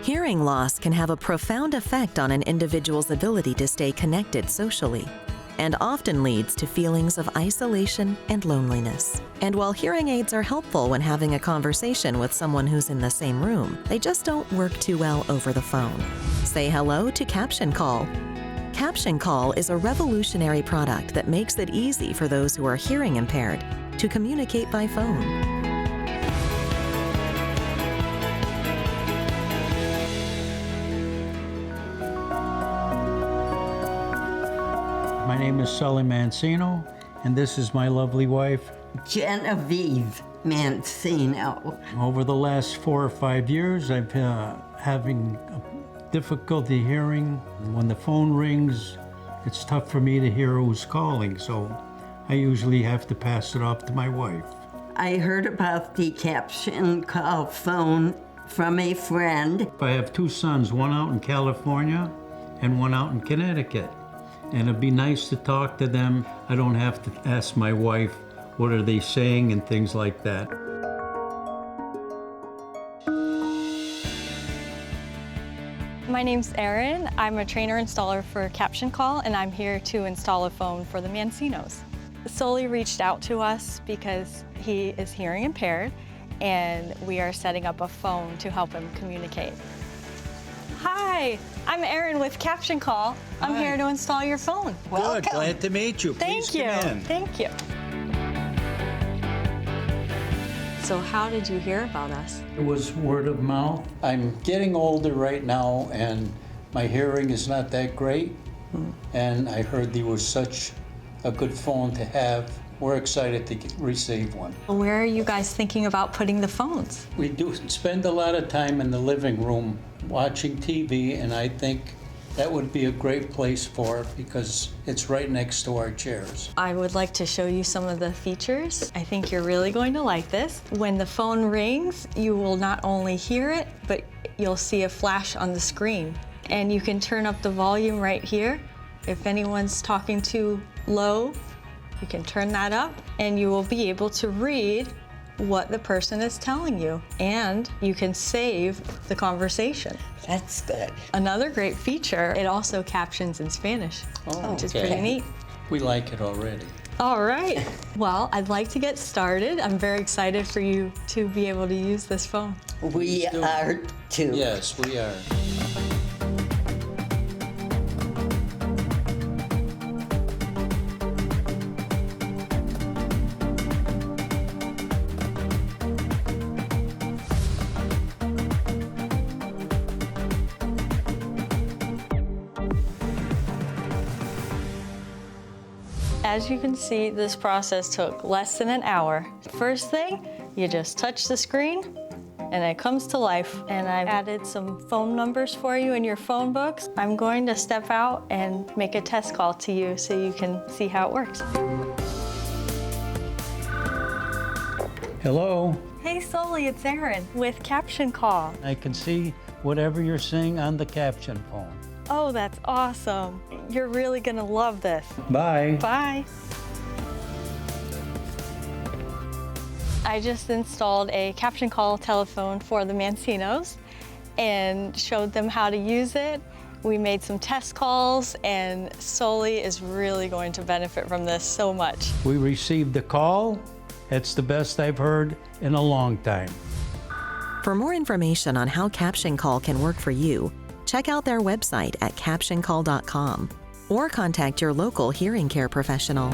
Hearing loss can have a profound effect on an individual's ability to stay connected socially, and often leads to feelings of isolation and loneliness. And while hearing aids are helpful when having a conversation with someone who's in the same room, they just don't work too well over the phone. Say hello to CaptionCall. CaptionCall is a revolutionary product that makes it easy for those who are hearing impaired to communicate by phone. My name is Sully Mancino, and this is my lovely wife, Genevieve Mancino. Over the last 4 or 5 years, I've having difficulty hearing. When the phone rings, it's tough for me to hear who's calling, so I usually have to pass it off to my wife. I heard about the CaptionCall phone from a friend. I have 2 sons, one out in California and one out in Connecticut. And it'd be nice to talk to them. I don't have to ask my wife, what are they saying and things like that. My name's Erin. I'm a trainer installer for CaptionCall, and I'm here to install a phone for the Mancinos. Sully reached out to us because he is hearing impaired, and we are setting up a phone to help him communicate. Hi, I'm Erin with CaptionCall. I'm Hi. here to install your phone. Good, glad to meet you. Thank you. Thank you. So how did you hear about us? It was word of mouth. I'm getting older right now, and my hearing is not that great. And I heard there was such a good phone to have. We're excited to receive one. Where are you guys thinking about putting the phones? We do spend a lot of time in the living room watching TV, and I think that would be a great place for it because it's right next to our chairs. I would like to show you some of the features. I think you're really going to like this. When the phone rings, you will not only hear it, but you'll see a flash on the screen. And you can turn up the volume right here. If anyone's talking too low, you can turn that up, and you will be able to read what the person is telling you, and you can save the conversation. That's good. Another great feature, it also captions in Spanish, which is pretty neat. We like it already. All right. Well, I'd like to get started. I'm very excited for you to be able to use this phone. We are too. Yes, we are. As you can see, this process took less than an hour. First thing, you just touch the screen and it comes to life. And I've added some phone numbers for you in your phone books. I'm going to step out and make a test call to you so you can see how it works. Hello. Hey Sully, it's Erin with CaptionCall. I can see whatever you're saying on the caption phone. Oh, that's awesome. You're really gonna love this. Bye. Bye. I just installed a CaptionCall telephone for the Mancinos and showed them how to use it. We made some test calls, and Sully is really going to benefit from this so much. We received a call. It's the best I've heard in a long time. For more information on how CaptionCall can work for you, check out their website at captioncall.com or contact your local hearing care professional.